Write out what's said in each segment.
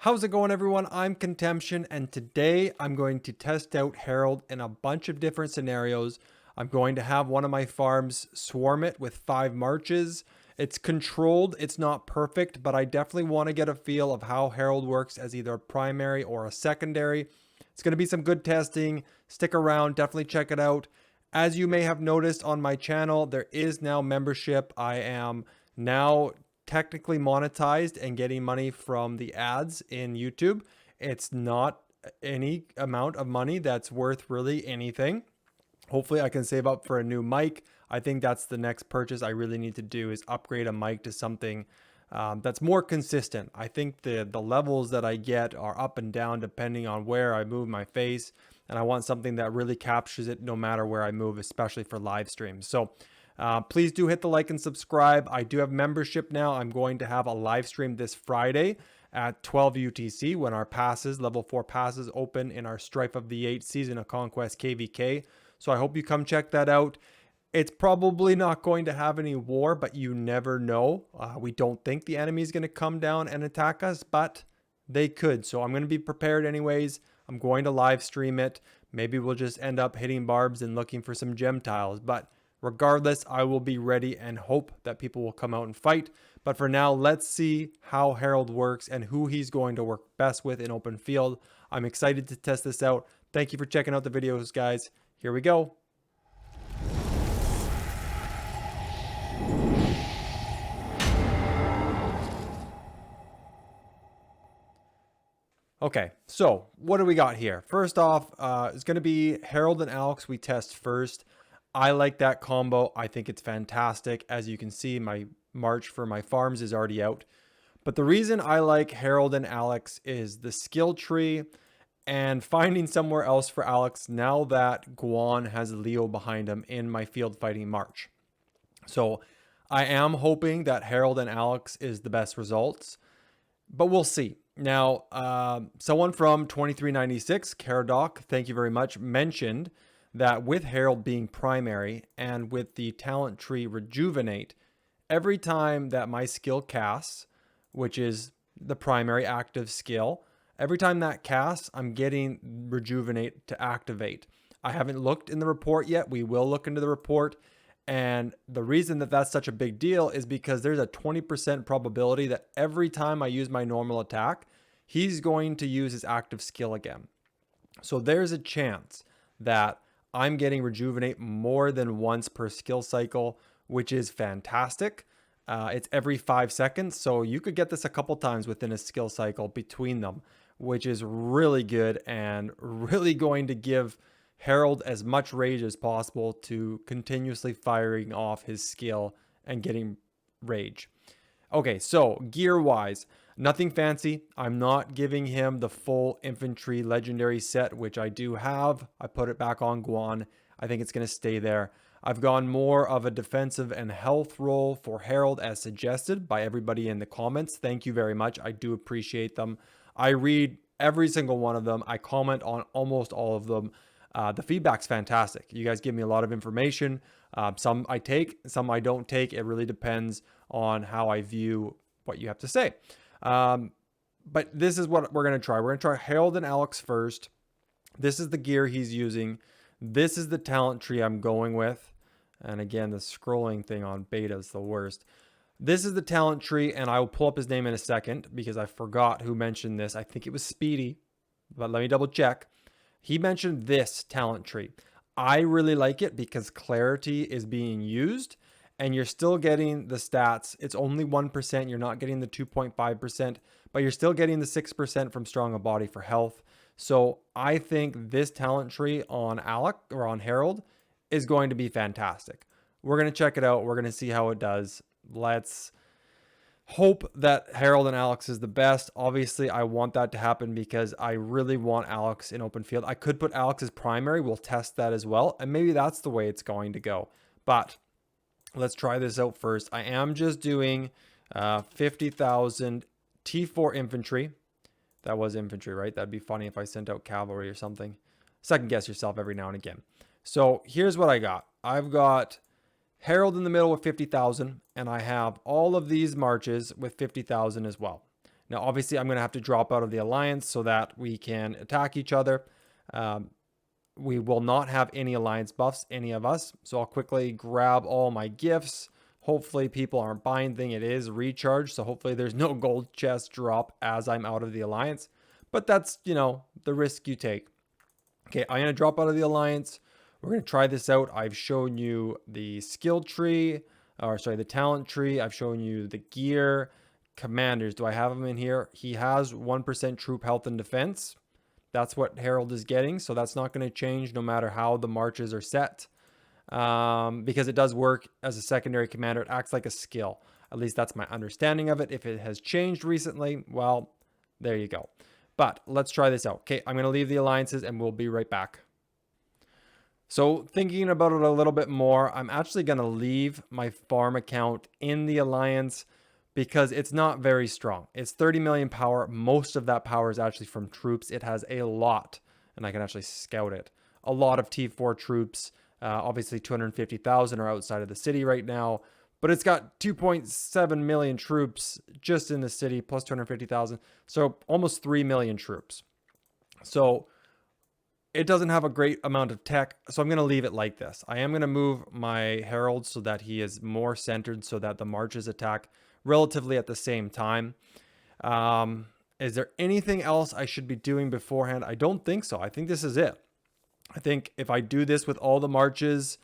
How's it going, everyone? I'm Contemption, and today I'm going to test out Harald in a bunch of different scenarios. I'm going to have one of my farms swarm it with 5 marches. It's controlled, it's not perfect, but I definitely want to get a feel of how Harald works as either a primary or a secondary. It's going to be some good testing. Stick around, definitely check it out. As you may have noticed on my channel, there is now membership. I am now technically monetized and getting money from the ads in YouTube. It's not any amount of money that's worth really anything. Hopefully I can save up for a new mic. I think that's the next purchase I really need to do, is upgrade a mic to something that's more consistent. I think the levels that I get are up and down depending on where I move my face, and I want something that really captures it no matter where I move, especially for live streams. So please do hit the like and subscribe. I do have membership now. I'm going to have a live stream this Friday at 12 UTC when our passes, level 4 passes, open in our Strife of the 8 Season of Conquest KvK. So I hope you come check that out. It's probably not going to have any war, but you never know. We don't think the enemy is going to come down and attack us, but they could. So I'm going to be prepared anyways. I'm going to live stream it. Maybe we'll just end up hitting barbs and looking for some gem tiles. But regardless, I will be ready and hope that people will come out and fight. But for now, let's see how Harald works and who he's going to work best with in open field. I'm excited to test this out. Thank you for checking out the videos, guys. Here we go. Okay, so what do we got here? First off, it's going to be Harald and Alex we test first. I like that combo. I think it's fantastic. As you can see, my march for my farms is already out. But the reason I like Harald and Alex is the skill tree and finding somewhere else for Alex now that Guan has Leo behind him in my field fighting march. So I am hoping that Harald and Alex is the best results, but we'll see. Now, someone from 2396, Caradoc, thank you very much, mentioned that with Harald being primary and with the talent tree Rejuvenate, every time that my skill casts, which is the primary active skill, every time that casts, I'm getting Rejuvenate to activate. I haven't looked in the report yet. We will look into the report. And the reason that that's such a big deal is because there's a 20% probability that every time I use my normal attack, he's going to use his active skill again. So there's a chance that I'm getting Rejuvenate more than once per skill cycle, which is fantastic. It's every 5 seconds. So you could get this a couple times within a skill cycle between them, which is really good and really going to give Harald as much rage as possible to continuously firing off his skill and getting rage. Okay, so gear wise, nothing fancy. I'm not giving him the full infantry legendary set, which I do have. I put it back on Guan. I think it's going to stay there. I've gone more of a defensive and health role for Harald as suggested by everybody in the comments. Thank you very much. I do appreciate them. I read every single one of them. I comment on almost all of them. The feedback's fantastic. You guys give me a lot of information. Some I take, some I don't take. It really depends on how I view what you have to say. But this is what we're going to try. We're going to try Harald and Alex first. This is the gear he's using. This is the talent tree I'm going with. And again, the scrolling thing on beta is the worst. This is the talent tree, and I will pull up his name in a second because I forgot who mentioned this. I think it was Speedy, but let me double check. He mentioned this talent tree. I really like it because clarity is being used and you're still getting the stats. It's only 1%. You're not getting the 2.5%, but you're still getting the 6% from strong of body for health. So I think this talent tree on Alec or on Harald is going to be fantastic. We're going to check it out. We're going to see how it does. Let's hope that Harald and Alex is the best. Obviously, I want that to happen because I really want Alex in open field. I could put Alex as primary. We'll test that as well. And maybe that's the way it's going to go. But let's try this out first. I am just doing 50,000 T4 infantry. That was infantry, right? That'd be funny if I sent out cavalry or something. Second guess yourself every now and again. So here's what I got. I've got Harald in the middle with 50,000, and I have all of these marches with 50,000 as well. Now, obviously, I'm going to have to drop out of the alliance so that we can attack each other. We will not have any alliance buffs, any of us. So I'll quickly grab all my gifts. Hopefully people aren't buying thing. It is recharged. So hopefully there's no gold chest drop as I'm out of the alliance. But that's, the risk you take. Okay, I'm going to drop out of the alliance. We're going to try this out. I've shown you the skill tree, or sorry, the talent tree. I've shown you the gear. Commanders, do I have him in here? He has 1% troop health and defense. That's what Harald is getting, so that's not going to change no matter how the marches are set, because it does work as a secondary commander. It acts like a skill. At least that's my understanding of it. If it has changed recently, well, there you go. But let's try this out. Okay, I'm going to leave the alliances and we'll be right back. So thinking about it a little bit more, I'm actually going to leave my farm account in the alliance because it's not very strong. It's 30 million power. Most of that power is actually from troops. It has a lot, and I can actually scout it. A lot of T4 troops. Obviously 250,000 are outside of the city right now, but it's got 2.7 million troops just in the city plus 250,000. So almost 3 million troops. So it doesn't have a great amount of tech, so I'm going to leave it like this. I am going to move my Harald so that he is more centered so that the marches attack relatively at the same time. Is there anything else I should be doing beforehand? I don't think so. I think this is it. I think if I do this with all the marches,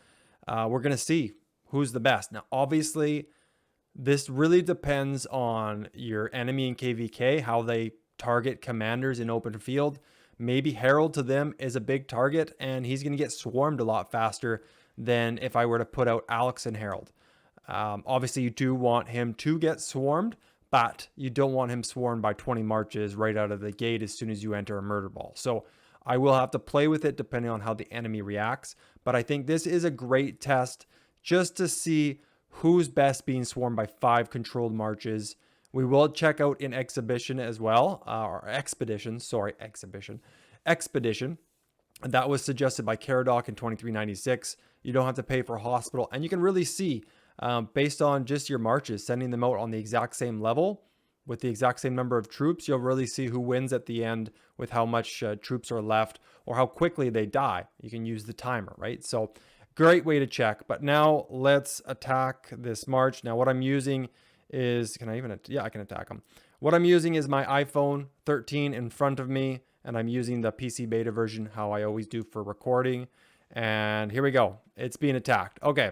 we're going to see who's the best. Now, obviously, this really depends on your enemy in KvK, how they target commanders in open field. Maybe Harald to them is a big target, and he's going to get swarmed a lot faster than if I were to put out Alex and Harald. Obviously, you do want him to get swarmed, but you don't want him swarmed by 20 marches right out of the gate as soon as you enter a murder ball. So I will have to play with it depending on how the enemy reacts. But I think this is a great test just to see who's best being swarmed by 5 controlled marches. We will check out in exhibition as well, or expedition. That was suggested by KvK in 2396. You don't have to pay for a hospital, and you can really see based on just your marches, sending them out on the exact same level with the exact same number of troops, you'll really see who wins at the end with how much troops are left or how quickly they die. You can use the timer, right? So great way to check. But now let's attack this march. Now what I'm using is, I can attack them. What I'm using is my iPhone 13 in front of me, and I'm using the PC beta version, how I always do for recording. And here we go. It's being attacked. Okay.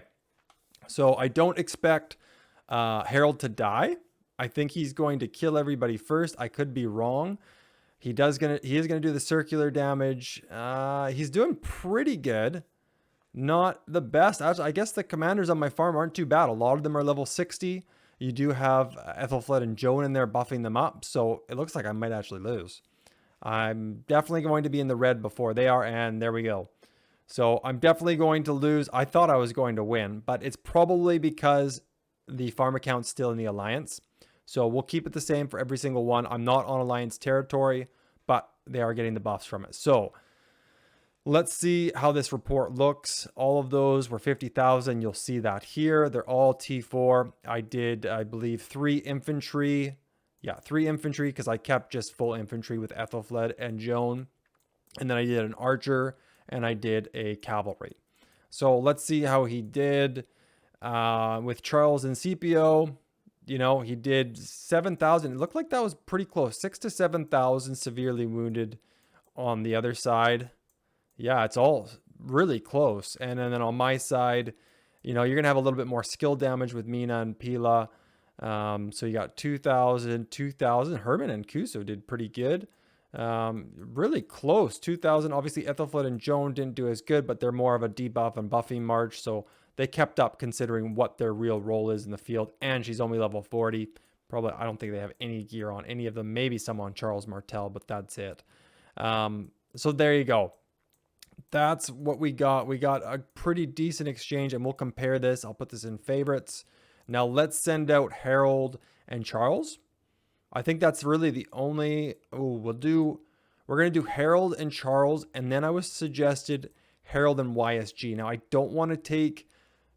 So I don't expect Harald to die. I think he's going to kill everybody first. I could be wrong. He is gonna do the circular damage. He's doing pretty good. Not the best. Actually, I guess the commanders on my farm aren't too bad. A lot of them are level 60. You do have Ethelfled and Joan in there buffing them up. So it looks like I might actually lose. I'm definitely going to be in the red before they are. And there we go. So I'm definitely going to lose. I thought I was going to win, but it's probably because the farm account's still in the alliance. So we'll keep it the same for every single one. I'm not on alliance territory, but they are getting the buffs from it. So let's see how this report looks. All of those were 50,000. You'll see that here. They're all T4. I did, I believe, 3 infantry. Yeah, 3 infantry because I kept just full infantry with Ethelfled and Joan. And then I did an archer and I did a cavalry. So let's see how he did with Charles and Scipio. You know, he did 7,000. It looked like that was pretty close. 6,000 to 7,000 severely wounded on the other side. Yeah, it's all really close. And then on my side, you know, you're going to have a little bit more skill damage with Mina and Pila. So you got 2,000, 2,000. Herman and Kuso did pretty good. Really close. 2,000. Obviously, Ethelfled and Joan didn't do as good, but they're more of a debuff and buffing march. So they kept up considering what their real role is in the field. And she's only level 40. Probably, I don't think they have any gear on any of them. Maybe some on Charles Martel, but that's it. So there you go. That's what we got. We got a pretty decent exchange, and we'll compare this. I'll put this in favorites. Now let's send out Harald and Charles. I think that's really the only. We're going to do Harald and Charles, and then I was suggested Harald and YSG. Now I don't want to take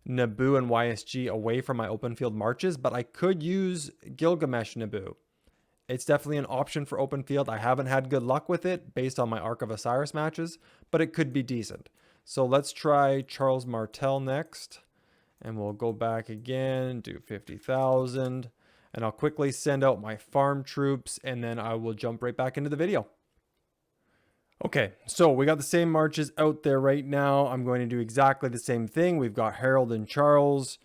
Naboo and YSG away from my open field marches, but I could use Gilgamesh Naboo. It's definitely an option for open field. I haven't had good luck with it based on my Ark of Osiris matches, but it could be decent. So let's try Charles Martel next. And we'll go back again, do 50,000. And I'll quickly send out my farm troops, and then I will jump right back into the video. Okay, so we got the same marches out there right now. I'm going to do exactly the same thing. We've got Harald and Charles.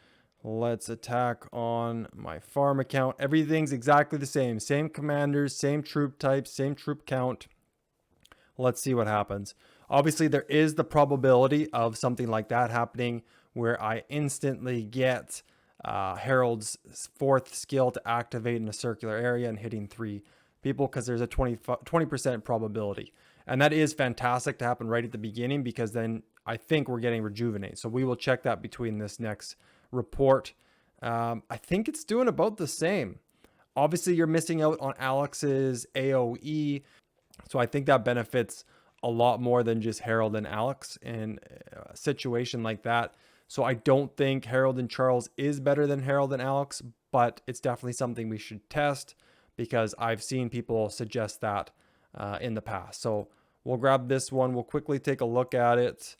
Let's attack on my farm account. Everything's exactly the same. Same commanders, same troop types, same troop count. Let's see what happens. Obviously, there is the probability of something like that happening where I instantly get Harald's 4th skill to activate in a circular area and hitting 3 people, because there's a 20% probability. And that is fantastic to happen right at the beginning, because then I think we're getting rejuvenate. So we will check that between this next report. I think it's doing about the same. Obviously, you're missing out on Alex's AoE. So I think that benefits a lot more than just Harald and Alex in a situation like that. So I don't think Harald and Charles is better than Harald and Alex, but it's definitely something we should test, because I've seen people suggest that in the past. So we'll grab this one. We'll quickly take a look at it.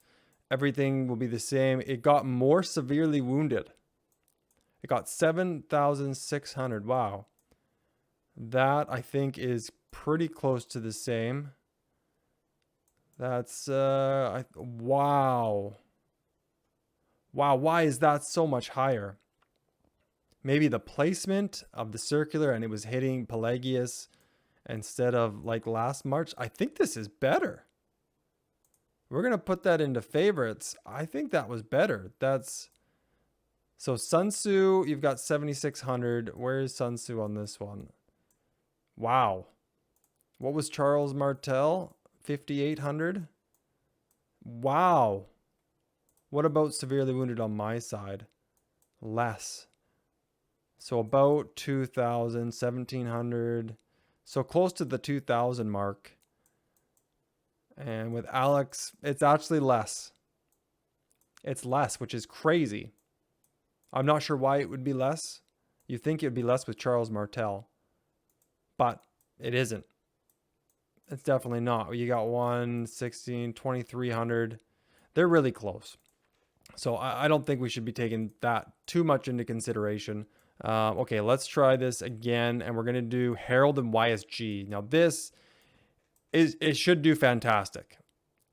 Everything will be the same. It got more severely wounded. It got 7,600. Wow. That I think is pretty close to the same. That's wow. Wow, why is that so much higher? Maybe the placement of the circular, and it was hitting Pelagius instead of like last March. I think this is better. We're going to put that into favorites. I think that was better. That's so Sun Tzu, you've got 7,600. Where is Sun Tzu on this one? Wow. What was Charles Martel? 5,800. Wow. What about severely wounded on my side? Less. So about 2,000, 1,700. So close to the 2,000 mark. And with Alex, it's actually less. It's less, which is crazy. I'm not sure why it would be less. You think it would be less with Charles Martel, but it isn't. It's definitely not. You got 116, 2,300. They're really close. So I don't think we should be taking that too much into consideration. Okay, let's try this again. And we're going to do Harald and YSG. Now this it should do fantastic.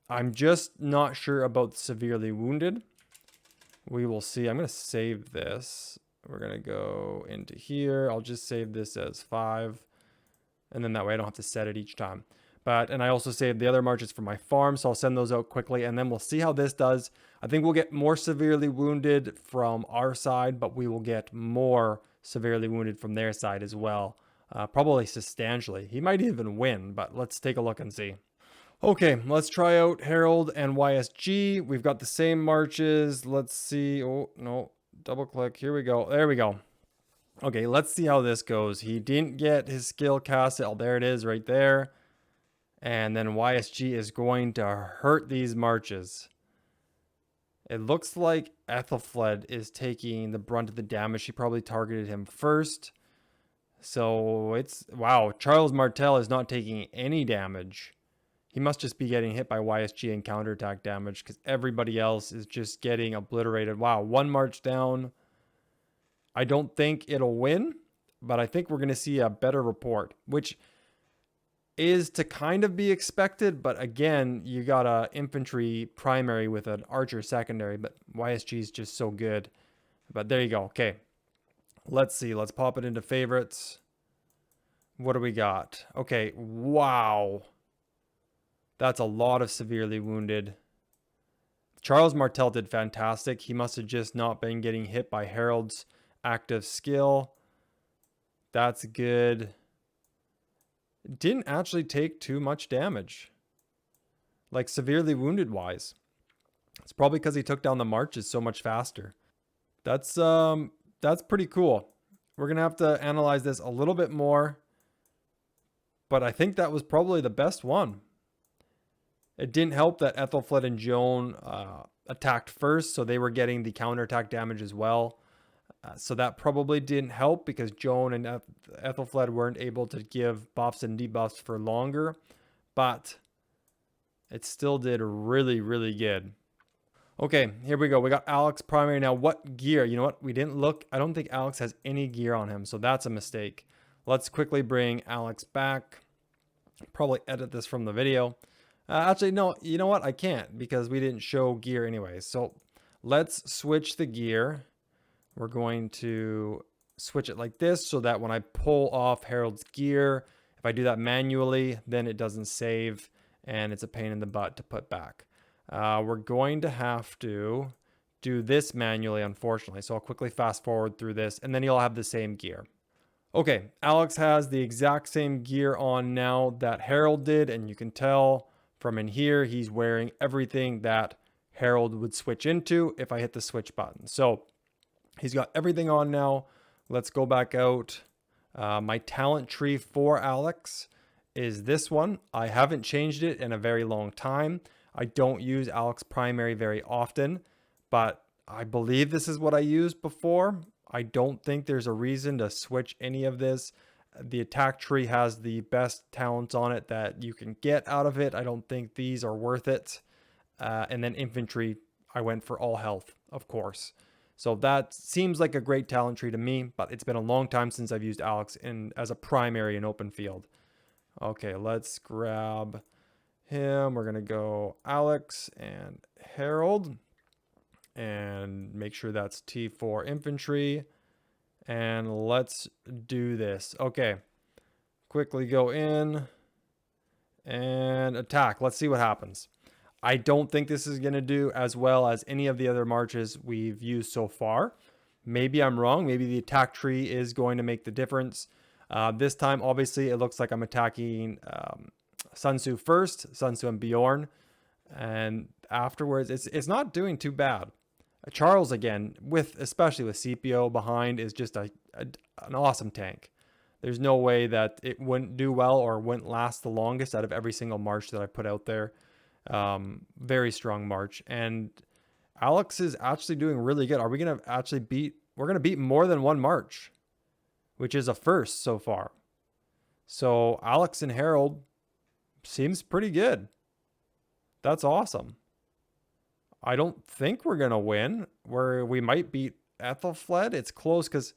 I'm just not sure about severely wounded. We will see. I'm going to save this. We're going to go into here. I'll just save this as 5. And then that way I don't have to set it each time. And I also saved the other marches for my farm, so I'll send those out quickly, and then we'll see how this does. I think we'll get more severely wounded from our side, but we will get more severely wounded from their side as well. Probably substantially. He might even win, but let's take a look and see. Okay, let's try out Harald and YSG. We've got the same marches. Let's see. Oh, no. Double click. Here we go. There we go. Okay, let's see how this goes. He didn't get his skill cast. Oh, there it is right there. And then YSG is going to hurt these marches. It looks like Ethelfled is taking the brunt of the damage. She probably targeted him first. So it's, wow, Charles Martel is not taking any damage. He must just be getting hit by YSG and counterattack damage, because everybody else is just getting obliterated. Wow, 1 march down. I don't think it'll win, but I think we're going to see a better report, which is to kind of be expected. But again, you got a infantry primary with an archer secondary, but YSG is just so good. But there you go. Okay, let's see. Let's pop it into favorites. What do we got? Okay, wow. That's a lot of severely wounded. Charles Martel did fantastic. He must have just not been getting hit by Harald's active skill. That's good. Didn't actually take too much damage, like severely wounded wise. It's probably because he took down the marches so much faster. That's pretty cool. We're gonna have to analyze this a little bit more, but I think that was probably the best one. It didn't help that Ethelfled and Joan attacked first, so they were getting the counterattack damage as well. So that probably didn't help because Joan and Ethelfled weren't able to give buffs and debuffs for longer, but it still did really, really good. Okay, here we go. We got Alex primary. Now, what gear? You know what? We didn't look. I don't think Alex has any gear on him, so that's a mistake. Let's quickly bring Alex back. Probably edit this from the video. Actually, no, you know what? I can't because we didn't show gear anyway. So let's switch the gear. We're going to switch it like this so that when I pull off Harald's gear, if I do that manually, then it doesn't save and it's a pain in the butt to put back. We're going to have to do this manually, unfortunately. So I'll quickly fast forward through this and then you'll have the same gear. Okay, Alex has the exact same gear on now that Harald did, and you can tell from in here he's wearing everything that Harald would switch into if I hit the switch button. So he's got everything on now. Let's go back out. My talent tree for Alex is this one. I haven't changed it in a very long time. I don't use Alex primary very often, but I believe this is what I used before. I don't think there's a reason to switch any of this. The attack tree has the best talents on it that you can get out of it. I don't think these are worth it. And then infantry, I went for all health, of course. So that seems like a great talent tree to me, but it's been a long time since I've used Alex as a primary in open field. Okay, let's grab him. We're going to go Alex and Harald. And make sure that's T4 infantry. And let's do this. Okay. Quickly go in and attack. Let's see what happens. I don't think this is going to do as well as any of the other marches we've used so far. Maybe I'm wrong. Maybe the attack tree is going to make the difference. This time, obviously, it looks like I'm attacking Sun Tzu first, Sun Tzu and Bjorn. And afterwards, it's not doing too bad. Charles, again, especially with CPO behind, is just an awesome tank. There's no way that it wouldn't do well or wouldn't last the longest out of every single march that I put out there. Very strong march. And Alex is actually doing really good. Are we going to actually we're going to beat more than one march, which is a first so far. So Alex and Harald seems pretty good. That's awesome. I don't think we're going to win. We might beat Ethelfled. It's close because,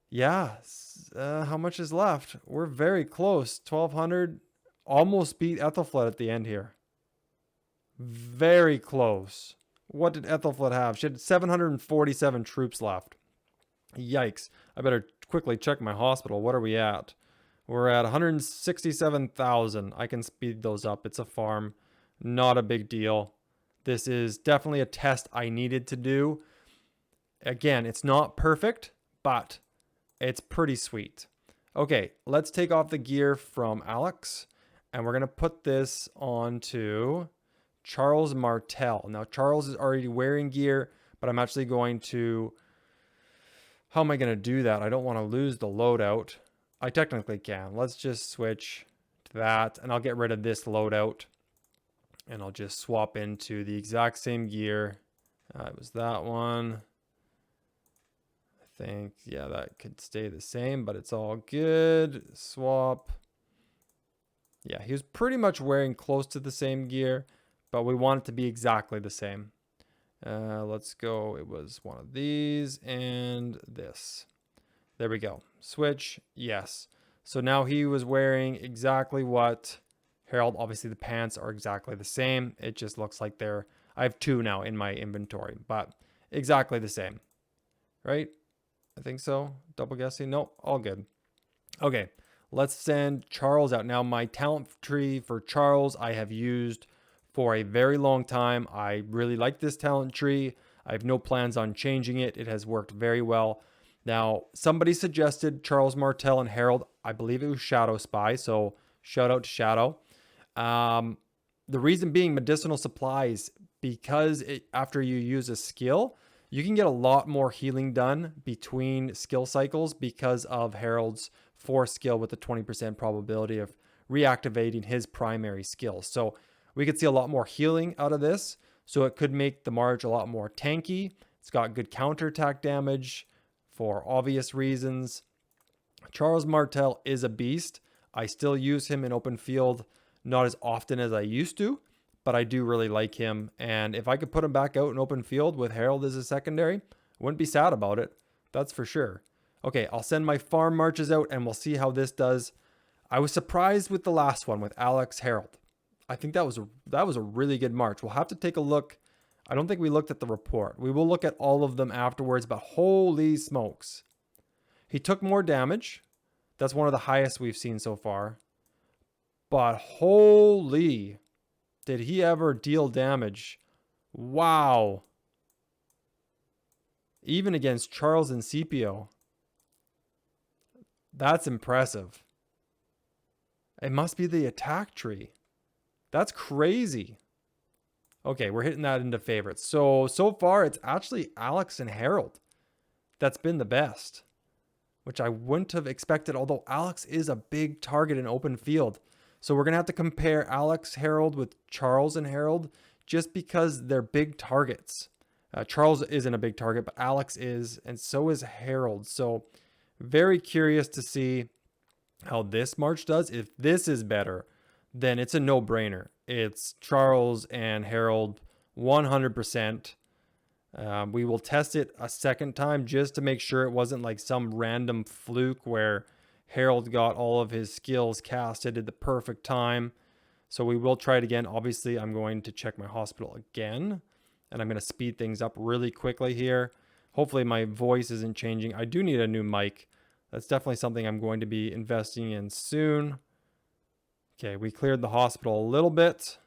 yeah, how much is left? We're very close. 1,200. Almost beat Ethelfled at the end here. Very close. What did Ethelfled have? She had 747 troops left. Yikes. I better quickly check my hospital. What are we at? We're at 167,000. I can speed those up. It's a farm. Not a big deal. This is definitely a test I needed to do. Again, it's not perfect, but it's pretty sweet. Okay, let's take off the gear from Alex, and we're going to put this onto Charles Martel. Now, Charles is already wearing gear, but I'm actually going to... How am I going to do that? I don't want to lose the loadout. I technically can. Let's just switch to that, and I'll get rid of this loadout. And I'll just swap into the exact same gear. It was that one. I think, yeah, that could stay the same, but it's all good. Swap. Yeah, he was pretty much wearing close to the same gear, but we want it to be exactly the same. Let's go. It was one of these and this. There we go. Switch. Yes. So now he was wearing exactly what Harald. Obviously the pants are exactly the same. It just looks like I have two now in my inventory, but exactly the same, right? I think so. Double guessing. Nope. All good. Okay. Let's send Charles out. Now my talent tree for Charles I have used for a very long time. I really like this talent tree. I have no plans on changing it. It has worked very well. Now, somebody suggested Charles Martel and Harald. I believe it was Shawdospy, so shout out to Shadow. The reason being medicinal supplies, because after you use a skill, you can get a lot more healing done between skill cycles because of Harald's 4 skill with a 20% probability of reactivating his primary skill. So we could see a lot more healing out of this. So it could make the march a lot more tanky. It's got good counterattack damage for obvious reasons. Charles Martel is a beast. I still use him in open field, not as often as I used to, but I do really like him. And if I could put him back out in open field with Harald as a secondary, I wouldn't be sad about it. That's for sure. Okay, I'll send my farm marches out and we'll see how this does. I was surprised with the last one with Alex Harald. I think that was a really good march. We'll have to take a look. I don't think we looked at the report. We will look at all of them afterwards, but holy smokes. He took more damage. That's one of the highest we've seen so far. But holy, did he ever deal damage? Wow. Even against Charles and Scipio. That's impressive. It must be the attack tree. That's crazy. Okay, we're hitting that into favorites. So far, it's actually Alex and Harald that's been the best, which I wouldn't have expected, although Alex is a big target in open field. So we're going to have to compare Alex Harald with Charles and Harald just because they're big targets. Charles isn't a big target, but Alex is, and so is Harald. So very curious to see how this march does. If this is better, then it's a no-brainer. It's Charles and Harald 100%. We will test it a second time just to make sure it wasn't like some random fluke where Harald got all of his skills casted at the perfect time. So we will try it again. Obviously, I'm going to check my hospital again, and I'm going to speed things up really quickly here. Hopefully my voice isn't changing. I do need a new mic. That's definitely something I'm going to be investing in soon. Okay, we cleared the hospital a little bit,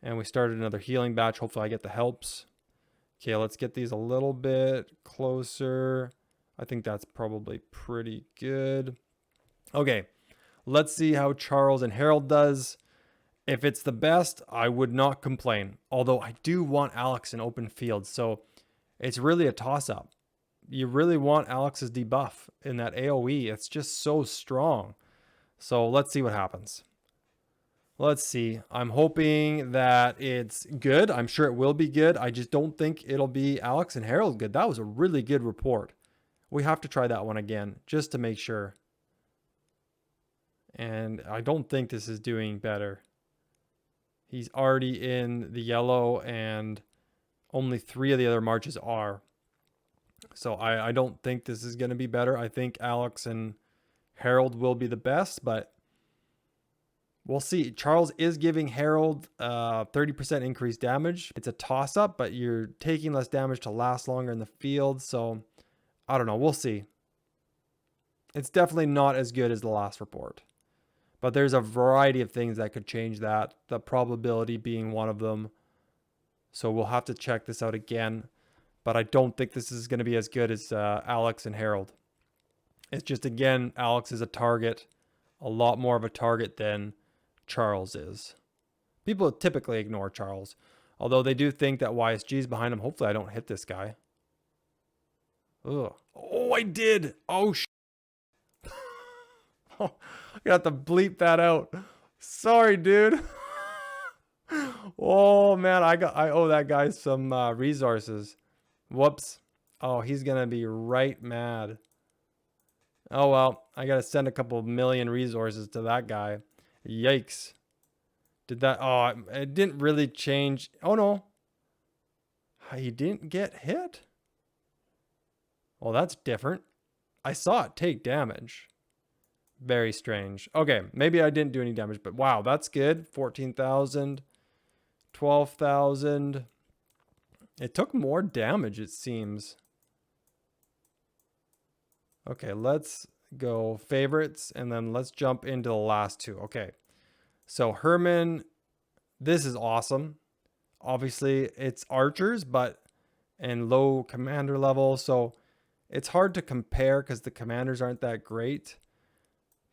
and we started another healing batch. Hopefully I get the helps. Okay, let's get these a little bit closer. I think that's probably pretty good. Okay, let's see how Charles and Harald does. If it's the best, I would not complain. Although I do want Alex in open field, so it's really a toss-up. You really want Alex's debuff in that AoE. It's just so strong. So let's see what happens. Let's see. I'm hoping that it's good. I'm sure it will be good. I just don't think it'll be Alex and Harald good. That was a really good report. We have to try that one again just to make sure. And I don't think this is doing better. He's already in the yellow and only 3 of the other marches are. So I don't think this is going to be better. I think Alex and Harald will be the best, but we'll see. Charles is giving Harald 30% increased damage. It's a toss-up, but you're taking less damage to last longer in the field. So I don't know. We'll see. It's definitely not as good as the last report. But there's a variety of things that could change that. The probability being one of them. So we'll have to check this out again. But I don't think this is going to be as good as Alex and Harald. It's just, again, Alex is a target. A lot more of a target than Charles is. People typically ignore Charles. Although they do think that YSG is behind him. Hopefully I don't hit this guy. Ugh. Oh, I did. Oh, I got to bleep that out. Sorry, dude. Oh, man. I owe that guy some resources. Whoops. Oh, he's going to be right mad. Oh, well. I got to send a couple million resources to that guy. Yikes. Did that... Oh, it didn't really change. Oh, no. He didn't get hit? Well, that's different. I saw it take damage. Very strange. Okay, maybe I didn't do any damage, but wow, that's good. 14,000. 12,000. It took more damage, it seems. Okay, let's go favorites, and then let's jump into the last two. Okay, so Herman, this is awesome. Obviously, it's archers, but and low commander level, so it's hard to compare because the commanders aren't that great.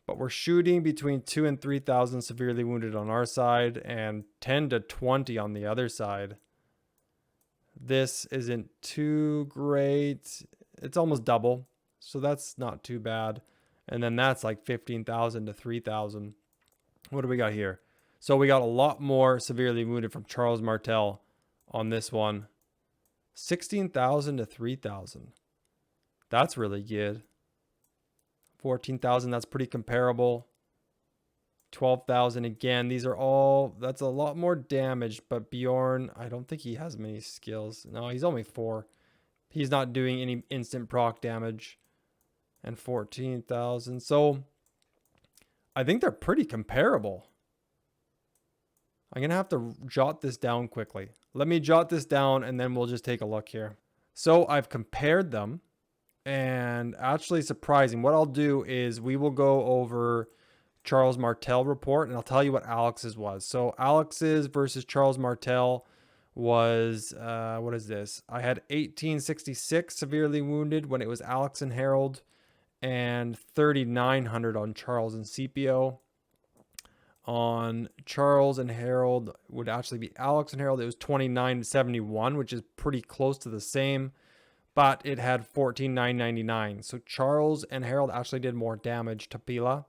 But we're shooting between 2,000 and 3,000 severely wounded on our side and 10 to 20 on the other side. This isn't too great. It's almost double, so that's not too bad. And then that's like 15,000 to 3,000. What do we got here? So we got a lot more severely wounded from Charles Martel on this one. 16,000 to 3,000. That's really good. 14,000, that's pretty comparable. 12,000 again. These are all, that's a lot more damage, but Bjorn, I don't think he has many skills. No, he's only 4. He's not doing any instant proc damage. And 14,000. So I think they're pretty comparable. I'm going to have to jot this down quickly. Let me jot this down and then we'll just take a look here. So I've compared them, and actually surprising. What I'll do is we will go over Charles Martel report and I'll tell you what Alex's was. So Alex's versus Charles Martel was, what is this? I had 1866 severely wounded when it was Alex and Harald, and 3,900 on Charles and Scipio. On Charles and Harald would actually be Alex and Harald. It was 2971, which is pretty close to the same, but it had 14,999. So Charles and Harald actually did more damage to Pila.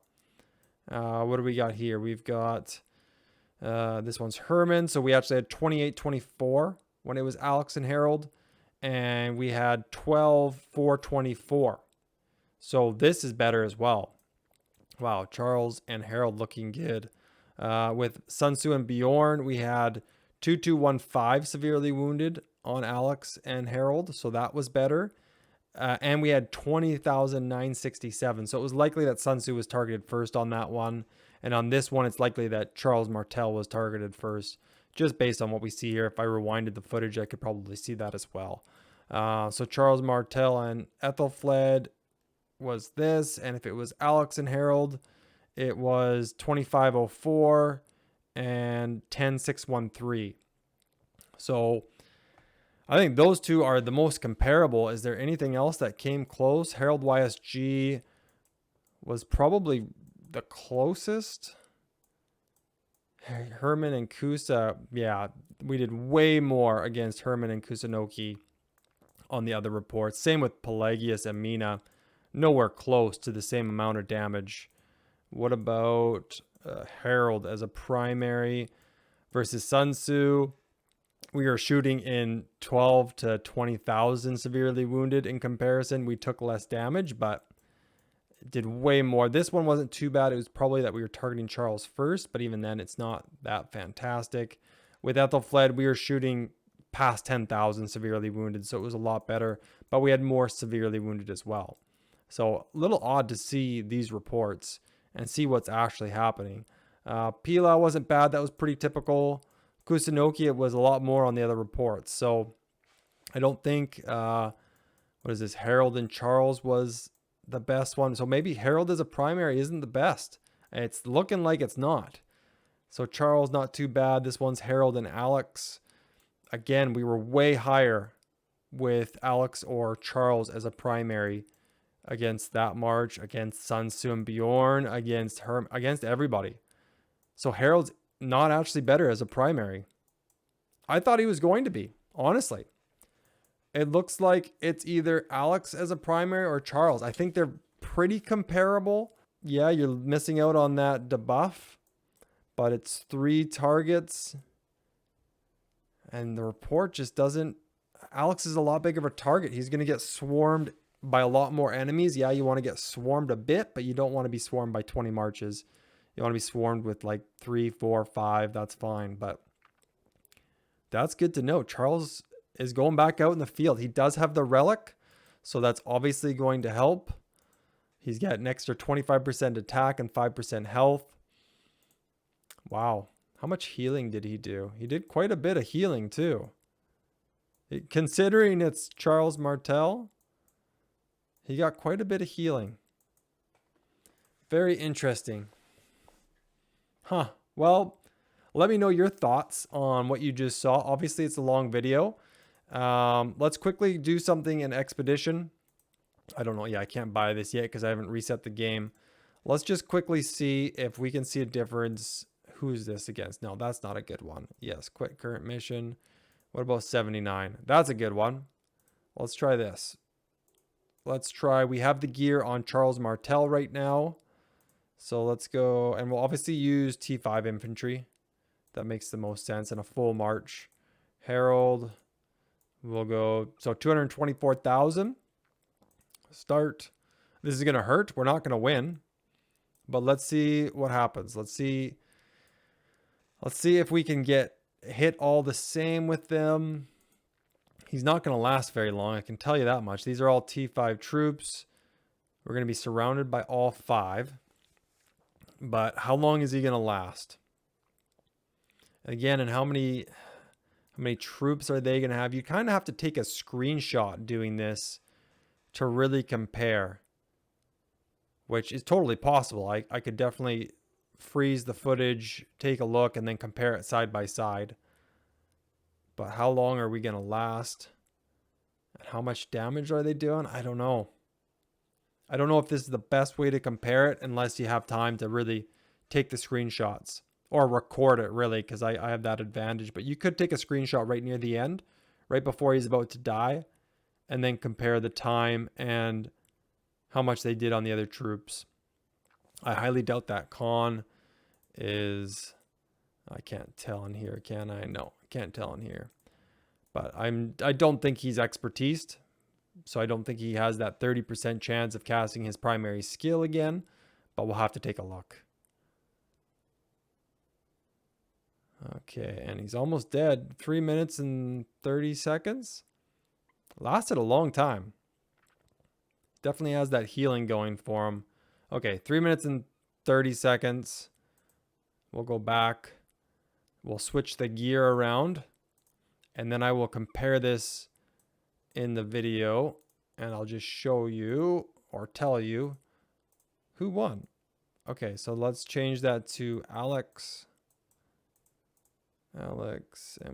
What do we got here? We've got this one's Herman. So we actually had 2824 when it was Alex and Harald, and we had 12,424. So this is better as well. Wow, Charles and Harald looking good. With Sun Tzu and Bjorn, we had 2215 severely wounded on Alex and Harald, so that was better. And we had 20,967. So it was likely that Sun Tzu was targeted first on that one. And on this one, it's likely that Charles Martel was targeted first, just based on what we see here. If I rewinded the footage, I could probably see that as well. So Charles Martel and Ethelfled was this. And if it was Alex and Harald, it was 2504 and 10613. So I think those two are the most comparable. Is there anything else that came close? Harald YSG was probably the closest. Herman and Kusa, yeah, we did way more against Herman and Kusanoki on the other reports. Same with Pelagius and Mina. Nowhere close to the same amount of damage. What about Harald as a primary versus Sun Tzu? We are shooting in 12 to 20,000 severely wounded in comparison. We took less damage, but did way more. This one wasn't too bad. It was probably that we were targeting Charles first, but even then it's not that fantastic. With Ethelfled, we were shooting past 10,000 severely wounded, so it was a lot better, but we had more severely wounded as well. So a little odd to see these reports and see what's actually happening. Pila wasn't bad. That was pretty typical. Kusanoki, it was a lot more on the other reports. So I don't think, what is this? Harald and Charles was the best one. So maybe Harald as a primary isn't the best. It's looking like it's not. So Charles, not too bad. This one's Harald and Alex. Again, we were way higher with Alex or Charles as a primary against that march, against Sun Tzu and Bjorn, against everybody. So Harald's not actually better as a primary. I thought he was going to be, honestly. It looks like it's either Alex as a primary or Charles. I think they're pretty comparable. Yeah, you're missing out on that debuff, but it's 3 targets. And the report just doesn't... Alex is a lot bigger of a target. He's going to get swarmed by a lot more enemies. Yeah, you want to get swarmed a bit, but you don't want to be swarmed by 20 marches. You want to be swarmed with like 3, 4, 5. That's fine, but that's good to know. Charles is going back out in the field. He does have the relic, so that's obviously going to help. He's got an extra 25% attack and 5% health. Wow. How much healing did he do? He did quite a bit of healing too. Considering it's Charles Martel, he got quite a bit of healing. Very interesting. Huh. Well, let me know your thoughts on what you just saw. Obviously, it's a long video. Let's quickly do something in Expedition. I don't know. Yeah, I can't buy this yet because I haven't reset the game. Let's just quickly see if we can see a difference. Who's this against? No, that's not a good one. Yes, quit current mission. What about 79? That's a good one. Let's try this. Let's try. We have the gear on Charles Martel right now. So let's go. And we'll obviously use T5 infantry. That makes the most sense in a full march. Harald We'll go, so 224,000. Start. This is going to hurt. We're not going to win. But let's see what happens. Let's see if we can get hit all the same with them. He's not going to last very long, I can tell you that much. These are all T5 troops. We're going to be surrounded by all 5. But how long is he going to last? Again, and how many troops are they going to have? You kind of have to take a screenshot doing this to really compare, which is totally possible. I could definitely freeze the footage, take a look, and then compare it side by side. But how long are we going to last? And how much damage are they doing? I don't know. I don't know if this is the best way to compare it unless you have time to really take the screenshots or record it, really, because I have that advantage. But you could take a screenshot right near the end, right before he's about to die, and then compare the time and how much they did on the other troops. I highly doubt that Khan is... I can't tell in here, can I? No, I can't tell in here. But I don't think he's expertised. So I don't think he has that 30% chance of casting his primary skill again. But we'll have to take a look. Okay, and he's almost dead. 3 minutes and 30 seconds. Lasted a long time. Definitely has that healing going for him. Okay, 3 minutes and 30 seconds. We'll go back. We'll switch the gear around. And then I will compare this in the video. And I'll just show you or tell you who won. Okay, so let's change that to Alex. And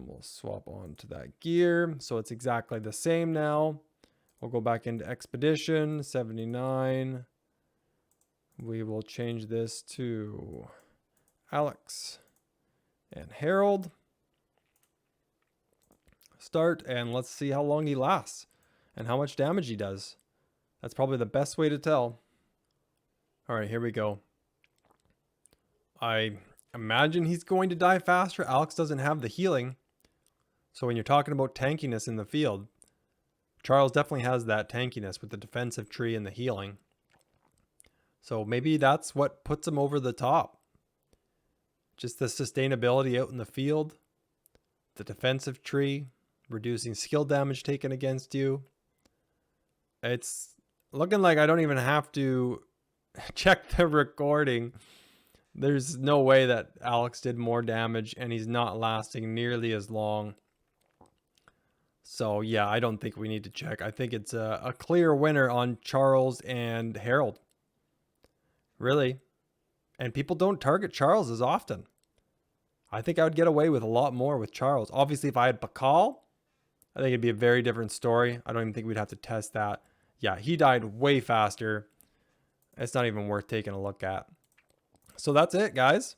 we'll swap on to that gear. So it's exactly the same now. We'll go back into Expedition, 79. We will change this to Alex and Harald. Start, and let's see how long he lasts and how much damage he does. That's probably the best way to tell. All right, here we go. I imagine he's going to die faster. Alex doesn't have the healing. So when you're talking about tankiness in the field, Charles definitely has that tankiness with the defensive tree and the healing. So maybe that's what puts him over the top. Just the sustainability out in the field, the defensive tree, reducing skill damage taken against you. It's looking like I don't even have to check the recording. There's no way that Alex did more damage and he's not lasting nearly as long. So yeah, I don't think we need to check. I think it's a clear winner on Charles and Harald. Really. And people don't target Charles as often. I think I would get away with a lot more with Charles. Obviously, if I had Pakal, I think it'd be a very different story. I don't even think we'd have to test that. Yeah, he died way faster. It's not even worth taking a look at. So that's it, guys.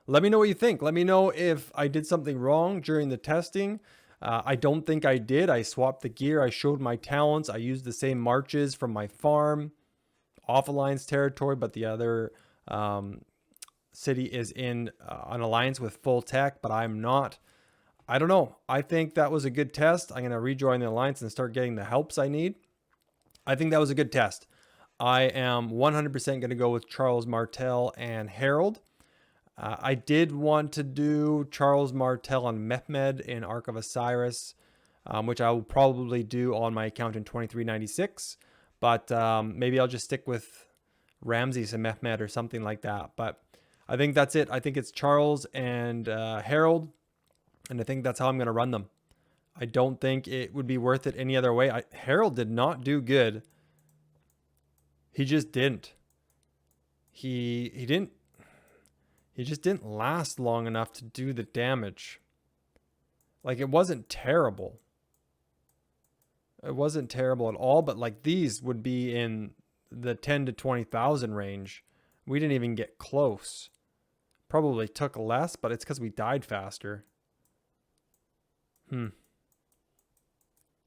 Let me know what you think. Let me know if I did something wrong during the testing. I don't think I did. I swapped the gear. I showed my talents. I used the same marches from my farm. Off Alliance territory, but the other city is in an alliance with full tech, but I'm not. I don't know. I think that was a good test. I'm going to rejoin the alliance and start getting the helps I need. I think that was a good test. I am 100% going to go with Charles Martel and Harald. I did want to do Charles Martel and Mehmed in Ark of Osiris, which I will probably do on my account in 2396. But maybe I'll just stick with Ramses and Mehmed or something like that. But I think that's it. I think it's Charles and Harald. And I think that's how I'm going to run them. I don't think it would be worth it any other way. Harald did not do good. He just didn't. He just didn't last long enough to do the damage. Like, it wasn't terrible. It wasn't terrible at all, but like these would be in the 10 to 20,000 range. We didn't even get close. Probably took less, but it's because we died faster.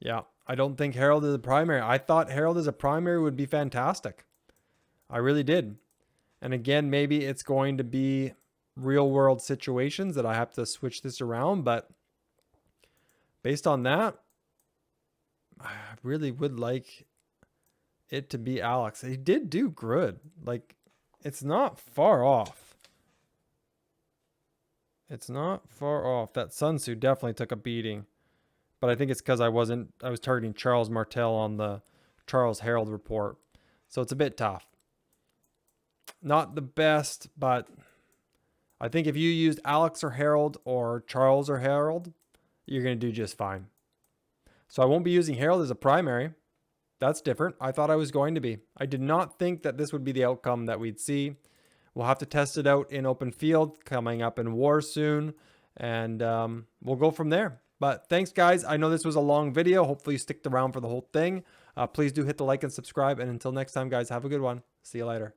Yeah, I don't think Harald is a primary. I thought Harald as a primary would be fantastic. I really did. And again, maybe it's going to be real world situations that I have to switch this around, but based on that, I really would like it to be Alex. He did do good. Like, it's not far off. It's not far off. That Sun Tzu definitely took a beating. But I think it's because I was targeting Charles Martel on the Charles Harald report. So it's a bit tough. Not the best, but I think if you used Alex or Harald or Charles or Harald, you're going to do just fine. So I won't be using Harald as a primary. That's different. I thought I was going to be. I did not think that this would be the outcome that we'd see. We'll have to test it out in open field coming up in war soon. And we'll go from there. But thanks, guys. I know this was a long video. Hopefully you stick around for the whole thing. Please do hit the like and subscribe. And until next time, guys, have a good one. See you later.